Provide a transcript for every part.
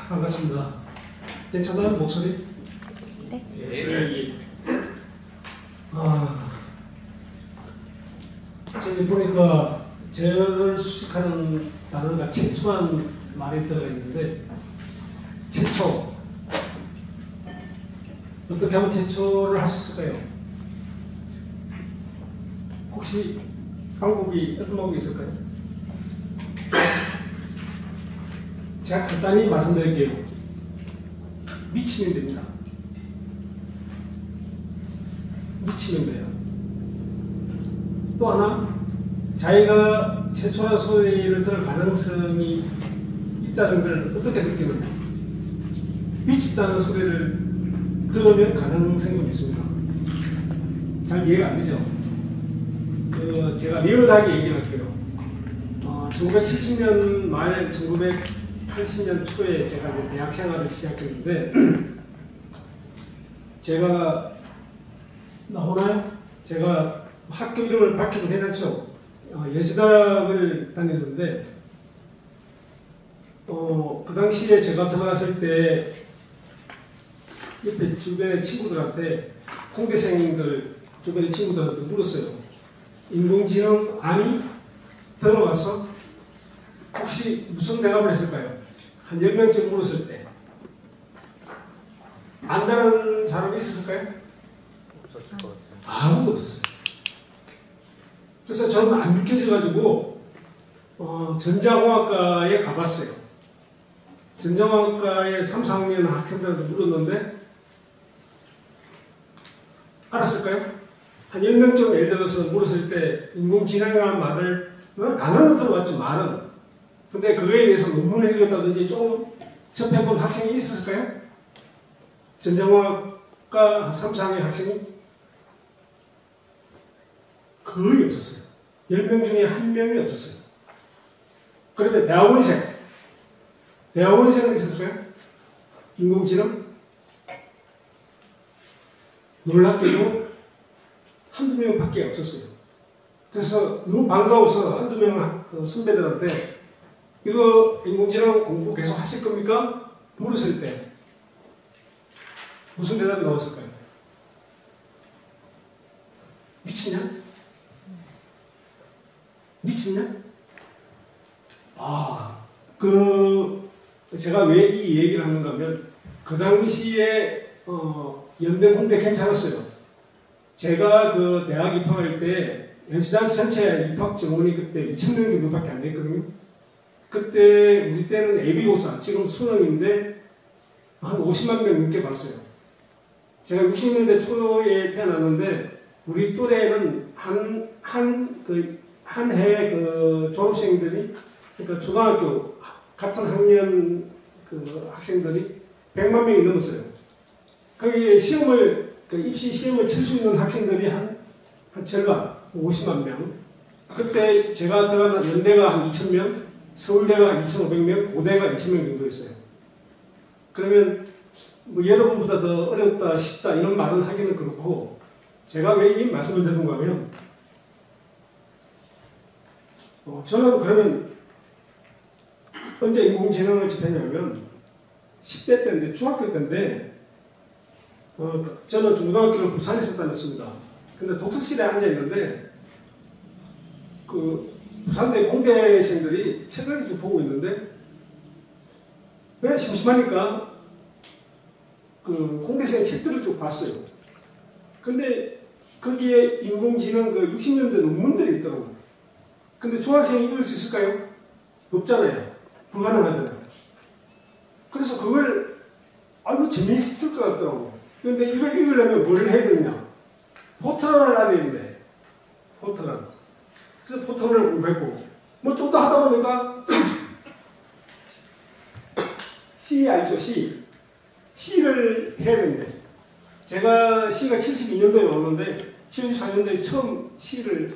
반갑습니다. 괜찮아요? 목소리? 네. 예. 저기 보니까 저를 수식하는 단어가 최초란 말이 들어가 있는데, 최초. 어떻게 하면 최초를 하셨을까요? 혹시 방법이 어떤 방법이 있을까요? 제가 간단히 말씀드릴게요. 미치면 됩니다. 미치면 돼요. 또 하나, 자기가 최초의 소리를 들을 가능성이 있다는 걸 어떻게 느끼느냐. 미쳤다는 소리를 들으면 가능성이 있습니다. 잘 이해가 안 되죠? 제가 리얼하게 얘기를 할게요. 1970년 말, 1980년 초에 제가 이제 대학 생활을 시작했는데, 제가 나오나요? 제가 학교 이름을 밝혀도 괜찮죠? 예수대학을 다녔는데, 그 당시에 제가 들어갔을 때 옆에 주변의 친구들한테, 공대생들 주변의 친구들한테 물었어요. 인공지능 아니? 들어갔어? 혹시 무슨 대답을 했을까요? 한 10명쯤 물었을 때. 안다는 사람이 있었을까요? 없었을 것 같습니다. 아무도 없었어요. 그래서 저는 안 믿겨져가지고 전자공학과에 가봤어요. 전자공학과에 3, 4학년 학생들한테 물었는데 알았을까요? 한 10명쯤 예를 들어서 물었을 때 인공지능이라는 말을 나는 들어봤죠, 말은. 근데 그거에 대해서 논문을 읽었다든지 조금 접해본 학생이 있었을까요? 전자공학과 3, 4학년 학생이 거의 없었어요. 10명 중에 1명이 없었어요. 그런데 대학원생은 있었을까요? 인공지능? 놀랍게도 한두 명밖에 없었어요. 그래서 너무 반가워서 한두 명 선배들한테 이거 인공지능 공부 계속 하실 겁니까? 물었을 때 무슨 대답이 나왔을까요? 미치냐? 미치냐? 제가 왜 이 얘기를 하는가 하면 그 당시에 연대 공대 괜찮았어요. 제가 그 대학 입학할 때 연시당 전체 입학 정원이 그때 2,000명 정도밖에 안 됐거든요. 그때 우리 때는 예비고사 지금 수능인데 한 50만 명 넘게 봤어요. 제가 60년대 초에 태어났는데 우리 또래는 한 해 그 졸업생들이, 그러니까 초등학교 같은 학년 그 학생들이 100만 명이 넘었어요. 거기에 입시 시험을 칠 수 있는 학생들이 한 절반, 50만 명. 그때 제가 들어간 연대가 한 2,000명, 서울대가 2,500명, 고대가 2,000명 정도였어요. 그러면 뭐 여러분보다 더 어렵다, 쉽다 이런 말은 하기는 그렇고, 제가 왜 이 말씀을 드리는가 하면 저는 그러면 언제 인공지능을 접했냐면 10대 때인데, 중학교 때인데 저는 중고등학교를 부산에서 다녔습니다. 근데 독서실에 앉아있는데 그 부산대 공대생들이 책을 쭉 보고 있는데 왜 심심하니까 그 공대생 책들을 쭉 봤어요. 근데 거기에 인공지능 그 60년대 논문들이 있더라고요. 근데 중학생이 읽을 수 있을까요? 없잖아요. 불가능하잖아요. 그래서 그걸 아주 재미있을 것 같더라고요. 근데 이걸 읽으려면 뭘 해야 되느냐? 포트런을 해야 되는데, 포트런. 그래서 포트런을 공부했고, 뭐 좀 더 하다 보니까 C 알죠? C를 해야 되는데, 제가 C가 72년도에 나오는데 74년도에 처음 C를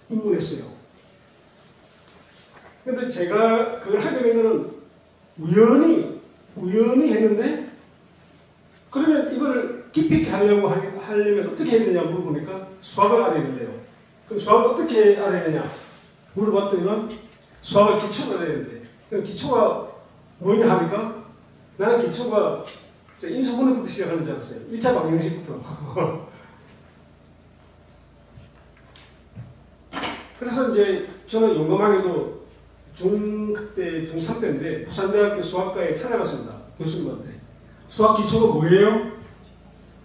입문했어요. 근데 제가 그걸 하게 된 거는 우연히 했는데, 그러면 이걸 깊이 있게 하려면 어떻게 해야 되냐 물어보니까 수학을 알아야 된대요. 그럼 수학을 어떻게 알아야 되냐 물어봤더니 수학을 기초를 알아야 된대. 그럼 기초가 뭐냐 하니까 나는 기초가 인수분해부터 시작하는 줄 알았어요. 1차 방정식부터. 그래서 이제 저는 용감하게도 그때 중3 때인데 부산대학교 수학과에 찾아갔습니다. 교수님한테. 수학 기초가 뭐예요?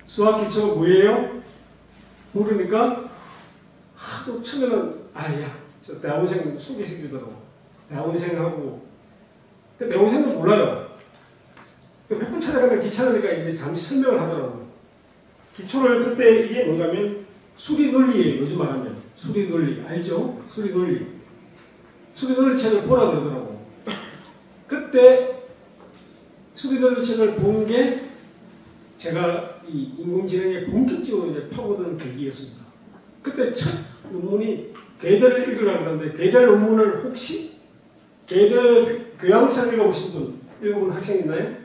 수학 기초가 뭐예요? 모르니까 하도 처음에는 아야 저 대학원생 소개시키더라고. 대학원생하고 대학원생도 몰라요. 몇 번 찾아가다 귀찮으니까 이제 잠시 설명을 하더라고. 기초를 그때 이게 뭔가면 수리 논리예요. 요즘 말하면 수리 논리 알죠? 수리 논리. 수리 논리 책을 보라 그러더라고. 그때 수리 논리 책을 본 게 제가 이 인공지능에 본격적으로 이제 파고드는 계기였습니다. 그때 첫 논문이 괴델을 읽으라고 하는데 괴델 논문을 혹시 괴델 교양서 읽어보신 분, 읽어본 학생 있나요?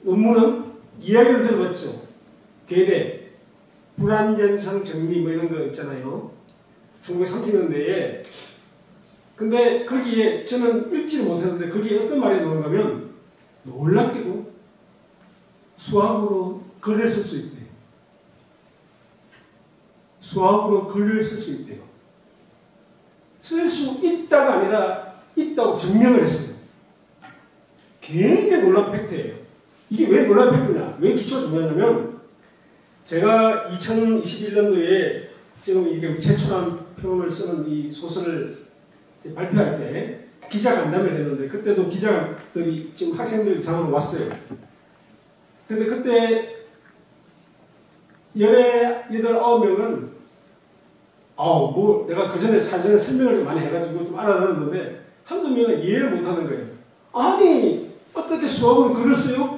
논문은 이야기를 들어봤죠. 괴델, 불안전성 정리 뭐 이런 거 있잖아요. 1930년대에. 근데 거기에 저는 읽지를 못했는데 거기에 어떤 말이 나오는가 하면 놀랍게도 수학으로 글을 쓸 수 있대요. 수학으로 글을 쓸 수 있대요. 쓸 수 있다가 아니라 있다고 증명을 했어요. 굉장히 놀라운 팩트예요. 이게 왜 놀라운 팩트냐? 왜 기초가 중요하냐면 제가 2021년도에 지금 이게 제출한 표현을 쓰는 이 소설을 발표할 때 기자간담회를 했는데 그때도 기자들이 지금 학생들 이상으로 왔어요. 근데 그때 18, 9명은 뭐 내가 그 전에 사전에 설명을 많이 해가지고 좀 알아들었는데 한두 명은 이해를 못하는 거예요. 아니 어떻게 수학으로 글을 써요?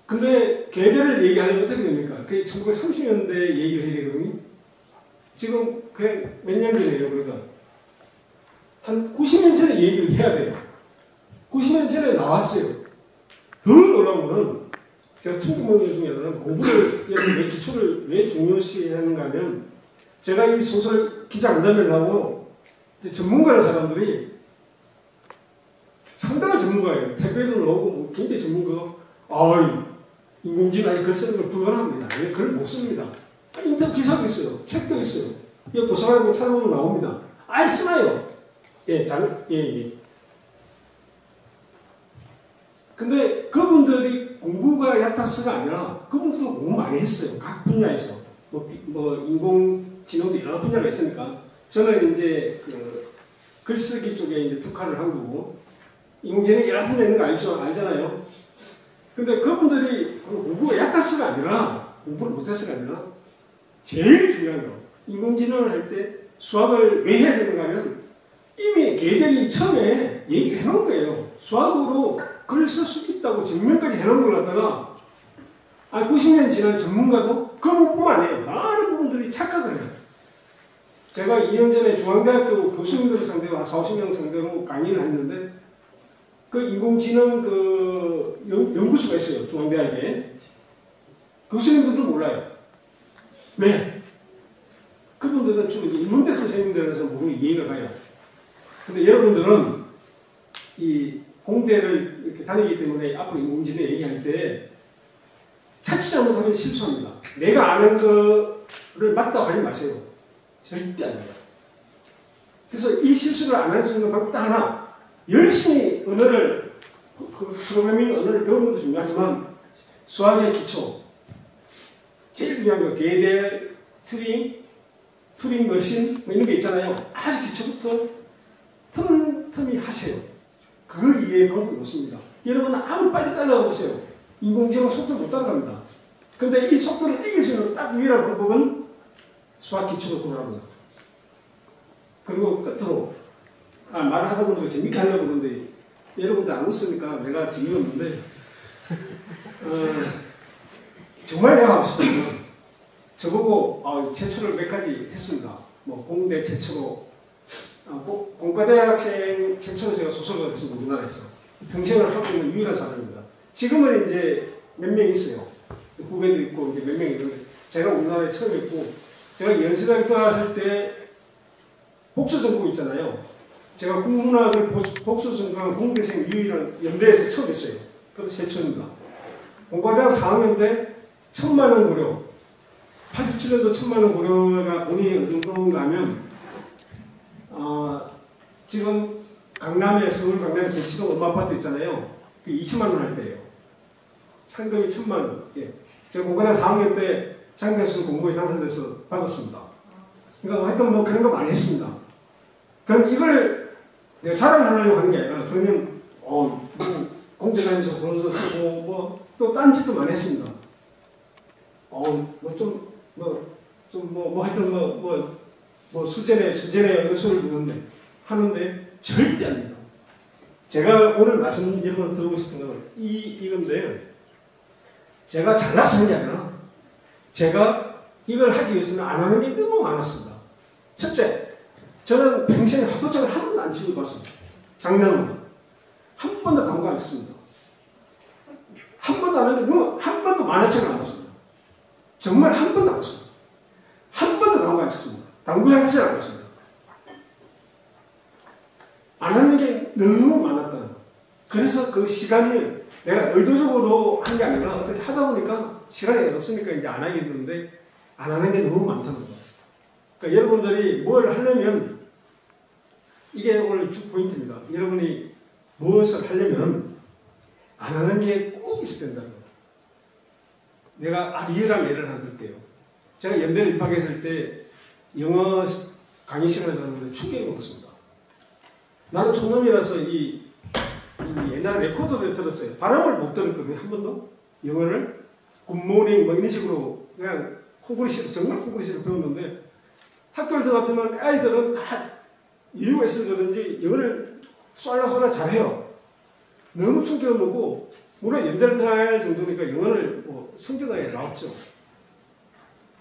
근데 괴델을 얘기하려면 어떻게 됩니까? 그게 1930년대 얘기를 해야 되거든요. 지금 그냥 몇 년 전이에요. 그러니까 한 90년 전에 얘기를 해야 돼요. 90년 전에 나왔어요. 더 놀라운 거는 제가 충격받는 중에 하나는 공부를 왜 기초를 왜 중요시 하는가 하면 제가 이 소설 기자간담회를 하고 전문가라는 사람들이 상당한 전문가예요. 택배도 나오고 뭐 굉장히 전문가가 인공지능 아니 글 쓰는 걸 불가능합니다. 왜 글 못 씁니다. 인터넷 기사도 있어요. 책도 있어요. 이 도서관에 찾아보면 나옵니다. 쓰나요? 예. 근데 그분들이 공부가 얕아서가 아니라 그분들도 공부 많이 했어요. 각 분야에서. 뭐 인공지능도 여러 분야가 있으니까. 저는 이제 그 글쓰기 쪽에 이제 특화를 한 거고, 인공지능이 여러 분야 있는 거 알잖아요. 근데 그분들이 공부가 얕아서가 아니라, 공부를 못해서가 아니라, 제일 중요한 거. 인공지능을 할 때 수학을 왜 해야 되는가 하면, 이미 걔들이 처음에 얘기를 해놓은 거예요. 수학으로 글을 쓸 수 있다고 증명까지 해놓은 걸 갖다가 90년 지난 전문가도 그 부분뿐만 아니에요. 많은 부분들이 착각을 해요. 제가 2년 전에 중앙대학교 교수님들을 상대로 한 40명 상대로 강의를 했는데 그 인공지능 그 연구소가 있어요. 중앙대학에. 교수님들도 몰라요. 왜? 그분들은 주로 인문대 선생님들에서 모르는 이해가 가요. 근데 여러분들은 이 공대를 이렇게 다니기 때문에 앞으로 인공지능 얘기할 때 자칫 잘못하면 실수합니다. 내가 아는 거를 맞다고 하지 마세요. 절대 아니에요. 그래서 이 실수를 안 할 수 있는 방법 딱 하나. 열심히 언어를, 프로그래밍 언어를 배우는 것도 중요하지만 수학의 기초. 제일 중요한 거 게델, 튜링 머신 뭐 이런 게 있잖아요. 아주 기초부터 틈틈이 하세요. 그걸 이해의 방법이 없습니다. 여러분 아무 빨리 따라가 보세요. 인공지능 속도 못 따라갑니다. 근데 이 속도를 이길 수 있는 딱 유일한 방법은 수학 기초로 돌아갑니다. 그리고 끝으로 말을 하다 보니까 재밌게 하려고 그러는데 여러분들 안 웃으니까 내가 재미없는데 정말 내가 하고 싶은 건 저보고 제출을 몇 가지 했습니다. 뭐 공대 최초로 공과대학생 최초로 제가 소설가 됐습니다. 우리나라에서 평생을 하고 있는 유일한 사람입니다. 지금은 이제 몇 명 있어요. 후배도 있고 이제 몇 명 있는데 제가 우리나라에 처음 있고 제가 연수대학 들어갔을 때 복수 전공 있잖아요. 제가 국문학을 복수 전공한 공대생 유일한 연대에서 처음 했어요. 그래서 최초입니다. 공과대학 4학년 때 1,000만 원 고려, 87년도 1,000만 원 고려가 돈이 어느 정도인가 하면 지금 강남에, 서울 강남에 대치동 엄마 아파트 있잖아요. 그 20만 원 할 때예요. 상금이 1,000만 원. 예. 제가 공과대학 4학년 때 장대학생 공부에 당선돼서 받았습니다. 그러니까 하여튼 뭐 그런 거 많이 했습니다. 그럼 이걸 내가 자랑하려고 하는 게 아니라 그러면 뭐 공대 다니면서 돈도 쓰고 뭐 또 딴 짓도 많이 했습니다. 하여튼 수제네 전제네 의술을 두는데 하는데 절대 아닙니다. 제가 오늘 말씀 여러분 드리고 싶은 건 이건데 제가 잘나서 하는 게 아니라 제가 이걸 하기 위해서는 안 하는 게 너무 많았습니다. 첫째, 저는 평생에 화투장을 한 번도 안 치고 봤습니다. 장난으로. 한 번도 당구 안 쳤습니다. 한 번도 안 하는데 한 번도 만화책을 안 봤습니다. 정말 한 번도 안 봤습니다. 한 번도 당구 안 쳤습니다. 당구장 하지 않았습니다. 안 하는 게 너무 많았다는 거. 그래서 그 시간을 내가 의도적으로 한 게 아니라 어떻게 하다 보니까 시간이 없으니까 이제 안 하게 되는데 안 하는 게 너무 많다는 거. 그러니까 여러분들이 뭘 하려면 이게 오늘 주 포인트입니다. 여러분이 무엇을 하려면 안 하는 게 꼭 있어야 된다는 거예요. 내가 리얼한 예를 하나 들게요. 제가 연대를 입학했을 때 영어 강의 시간에 갔는데 충격이 먹었습니다. 나는 촌놈이라서 이 옛날 레코더를 들었어요. 발음을 못 들었거든요. 한 번도. 영어를 굿모닝 뭐 이런 식으로 그냥 콩쿠리시로 정말 콩쿠리시로 배웠는데 학교를 들어갔더니 아이들은 다 이유가 있어서 그런지 영어를 쏠라 잘해요. 너무 충격을 먹고 물론 연대를 들어야 할 정도니까 영어를 성적이 나왔죠.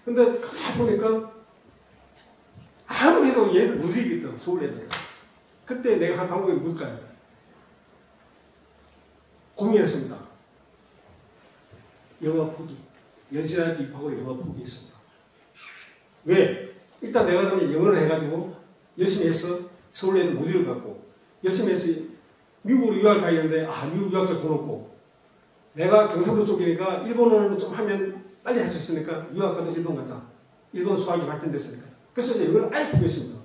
근데 가만히 보니까 아무리 해도 얘들 못 이기겠다고 서울 애들. 그때 내가 한 방법이 뭘까요? 고민했습니다. 영어 포기. 연세대학교 입학하고 영어 포기했습니다. 왜? 일단 내가 그러면 영어를 해가지고 열심히 해서 서울 애들 못 이겨갖고 열심히 해서 미국으로 유학 가야되는데 미국 유학자 돈 없고 내가 경상도 쪽이니까 일본어를 좀 하면 빨리 할 수 있으니까 유학 가도 일본 가자. 일본 수학이 발전됐으니까. 그래서 이제 영어를 아예 포기했습니다.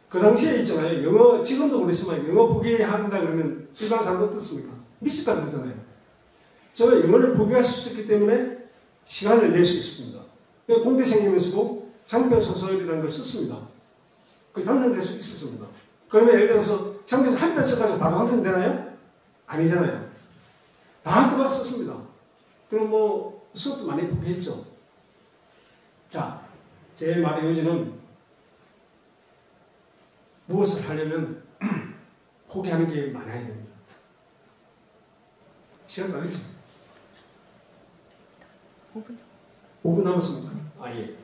그 당시에 있잖아요. 영어 지금도 그렇지만 영어 포기한다 그러면 일반 사람도 어떻습니까? 미스가 되잖아요. 저는 영어를 포기할 수 있었기 때문에 시간을 낼 수 있습니다. 공대생이면서도 장편 소설이라는 걸 썼습니다. 그 당선될 수 있었습니다. 그러면 예를 들어서 장편 한 편 써가지고 바로 당선되나요? 아니잖아요. 나한테만 썼습니다. 그럼 뭐 수업도 많이 포기했죠. 자, 제 말의 요지는 무엇을 하려면 포기하는 게 많아야 됩니다. 시간 나겠죠? 5분 남았습니까? 예.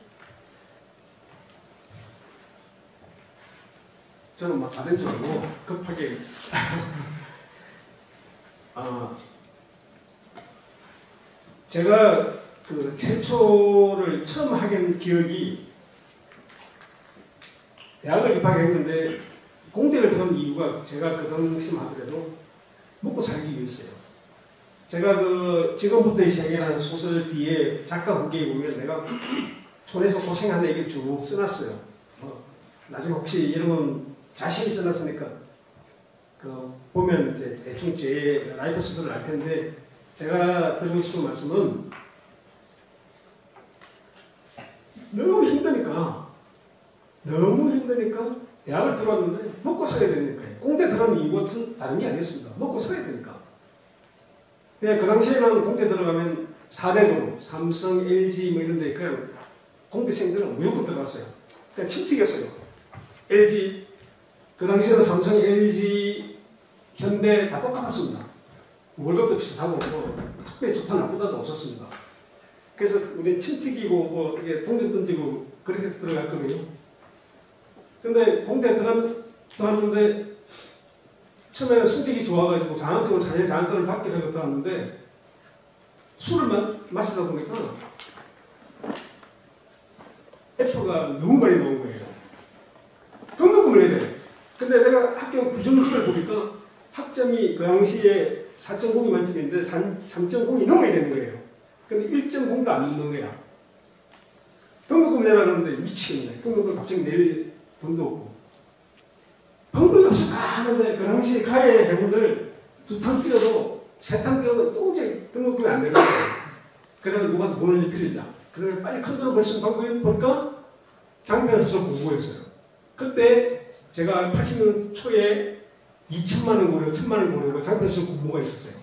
저는 막 다른 줄 알고 급하게 제가 그 최초를 처음 하게 기억이 대학을 입학했는데 공대를 간 이유가 제가 그 당시만 하더라도 먹고 살기 위해서요. 제가 그 지금부터의 세계라는 소설 뒤에 작가 후기에 보면 내가 촌에서 고생한 얘기를 쭉 써놨어요. 나중에 혹시 여러분 자신이 써놨으니까 그 보면 이제 대충 제 라이프 스토리를 알 텐데 제가 드리고 싶은 말씀은 너무 힘드니까 대학을 들어왔는데 먹고 살아야 되니까요. 공대 들어가는 이유가 다른 게 아니었습니다. 먹고 살아야 되니까. 그 당시에는 공대 들어가면 4대도 삼성, LG 뭐 이런 데 그냥 공대생들은 무조건 들어갔어요. 그냥 침튀겼어요. LG 그 당시에는 삼성, LG, 현대 다 똑같았습니다. 월급도 비슷하고 뭐 특별히 좋다 나쁘다도 없었습니다. 그래서 우리 침튀기고 뭐 이게 동전 던지고 그렇게 해서 들어갔거든요. 근데 공대 들어갔는데 처음에는 성적이 좋아가지고 장학금을 4년 장학금을 받기로 해서 들어갔는데 술을 마시다 보니까 F가 너무 많이 나온 거예요. 등록금을 내야 돼. 근데 내가 학교 규정지를 보니까 학점이 그 당시에 4.0이 만점인데 3.0이 넘어야 되는 거예요. 근데 1.0도 안 넘는 거야. 등록금 내라 그러는데 미치겠네. 등록금 갑자기 낼 돈도 없고. 방법이 없어 가는데 그 당시 가해 해군들 2탕 뛰어도 3탕 뛰어도 도저히 등록금이 안 되는 거예요. 그래서 누가 돈을 입히자. 그래 빨리 큰 돈을 벌 수 있는 방법이 보니까 장면에서 공부했어요. 그때 제가 80년 초에 2천만 원 고려, 1천만 원 고려고 장편에서 공부가 있었어요.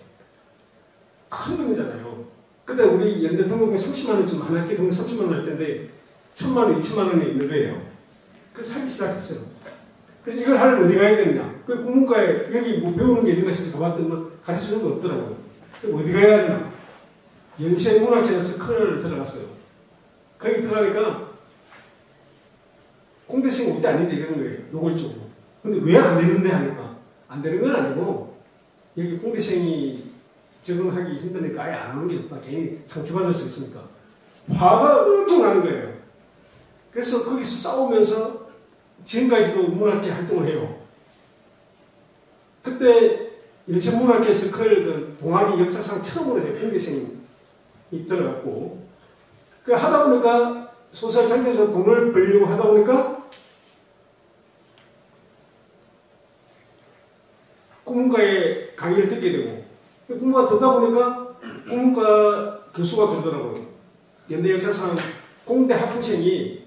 큰 돈이잖아요. 근데 우리 연대 등록금이 30만 원쯤 한 학기 등록 30만 원 할 텐데 1천만 원, 2천만 원이 있는 거예요. 그래서 살기 시작했어요. 그래서 이걸 하려면 어디 가야 되느냐? 그 국문과에 여기 뭐 배우는 게 있는가 싶어서 가봤더니 가르쳐주는 거 없더라고요. 그럼 어디 가야 되나? 연세문학회에서 스컬을 들어갔어요. 거기 들어가니까 공대생 올 때 아닌데 이러는 거예요. 노골적으로. 근데 왜 안 되는데 하니까 안 되는 건 아니고 여기 공대생이 적응하기 힘드니까 아예 안 하는 게 좋다. 괜히 상처받을 수 있으니까. 화가 엄청 나는 거예요. 그래서 거기서 싸우면서 지금까지도 문학회 활동을 해요. 그때 연천문학회에서 그 동아리 역사상 처음으로 제가 공대생이 들어갔고 그 하다 보니까 소설 장편에서 돈을 벌려고 하다 보니까 국문과에 강의를 듣게 되고 국문과 듣다 보니까 국문과 교수가 그러더라고요. 연대 역사상 공대 학부생이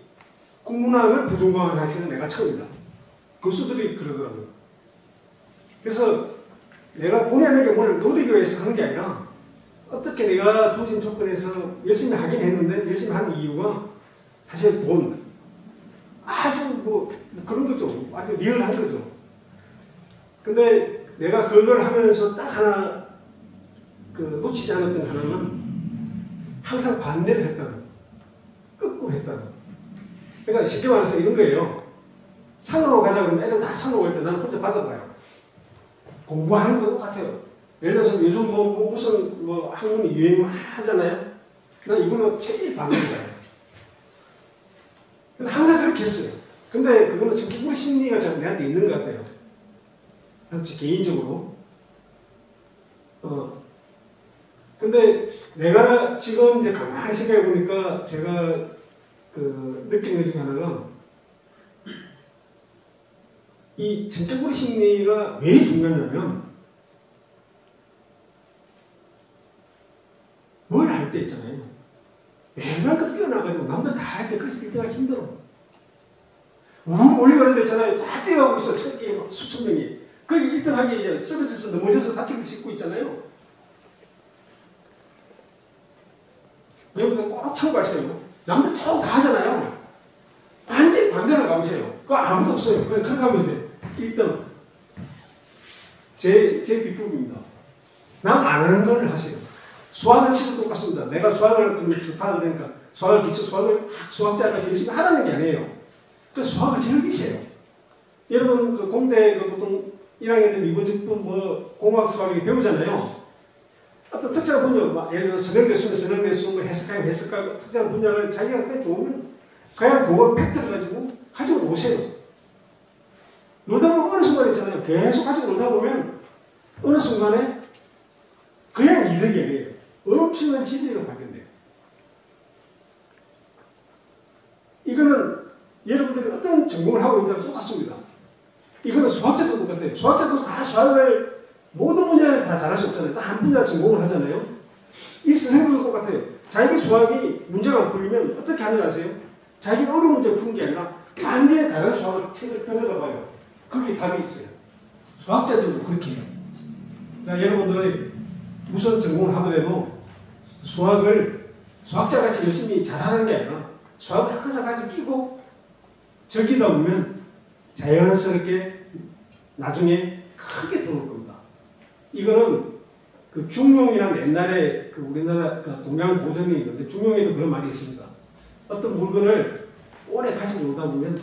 국문학을 부전공한 당시는 내가 처음이다. 교수들이 그러더라고요. 그래서 내가 본의 아니게 뭘 노리기 위해서 하는 게 아니라 어떻게 내가 주어진 조건에서 열심히 하긴 했는데 열심히 한 이유가 사실 돈 아주 뭐 그런 거죠. 아주 리얼한 거죠. 근데 내가 그걸 하면서 딱 하나 그 놓치지 않았던 하나는 항상 반대를 했다는 거꾸로 했다는 거. 그러니까 쉽게 말해서 이런 거예요. 산으로 가자 그러면 애들 다 산으로 갈 때 나는 혼자 받아봐요. 공부하는 것도 똑같아요. 예를 들어서 요즘 뭐 무슨 뭐 학문이 유행하잖아요. 난 이걸로 제일 반대예요. 근데 항상 그렇게 했어요. 근데 그거는 지금 우리 심리가 좀 내한테 있는 것 같아요. 개인적으로. 근데 내가 지금 이제 가만히 생각해 보니까 제가 그 느끼는 것 중에 하나는 이 전격구리 심리가 왜 중요하냐면 뭘 할 때 있잖아요. 웬만큼 뛰어나가지고 남들 다 할 때 그래서 1등하기 힘들어. 올리가는 데 있잖아요. 다 뛰어가고 있어. 천개 수천 명이. 거기 1등하기 쓰러져서 넘어져서 다치기 싣고 있잖아요. 여러분들 꼭 참고하세요. 남들 쭉 다 하잖아요. 완전히 반대로 가보세요. 그거 아무도 없어요. 그냥 그렇게 하면 돼. 1등. 제 뒷부분입니다. 남 안 하는 걸 하세요. 수학은 치도 똑같습니다. 내가 수학을 좀 좋다 그러니까 수학을 기초 수학을 수학자가 열심히 하라는 게 아니에요. 그 수학을 즐기세요. 여러분 그 공대 그 보통 1학년 되면 이번집도 뭐 공학 수학을 배우잖아요. 어떤 특정 분야, 예를 들어서 서명대 쓰면 해석하고 특정 분야를 자기가 그냥 좋으면 그냥 그걸 팩트를 가지고 오세요. 놀다 보면 어느 순간 있잖아요. 계속 가지고 놀다 보면 어느 순간에 그냥 이득이 아니에요. 엄청난 진리가 발견돼요. 이거는 여러분들이 어떤 전공을 하고 있다고 똑같습니다. 이거는 수학자도 똑같아요. 수학자도 다 수학을 모든 분야를 다 잘할 수 없잖아요. 딱 한 분야 전공을 하잖아요. 이 선생님도 똑같아요. 자기 수학이 문제가 풀리면 어떻게 하는지 아세요? 자기 어려운 문제 푸는 게 아니라 완전히 다른 수학을 책을 펴내다 봐요. 거기에 답이 있어요. 수학자들도 그렇게 해요. 자, 여러분들이 무슨 전공을 하더라도 수학을 수학자같이 열심히 잘하는 게 아니라 수학을 항상 같이 끼고 즐기다 보면 자연스럽게 나중에 크게 들어올 겁니다. 이거는 그 중용이란 옛날에 그 우리나라 그 동양 고전이 있는데 중용에도 그런 말이 있습니다. 어떤 물건을 오래 가지고 놀다 보면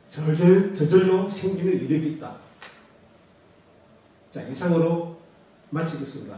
저절로 생기는 이득이 있다. 자, 이상으로 마치겠습니다.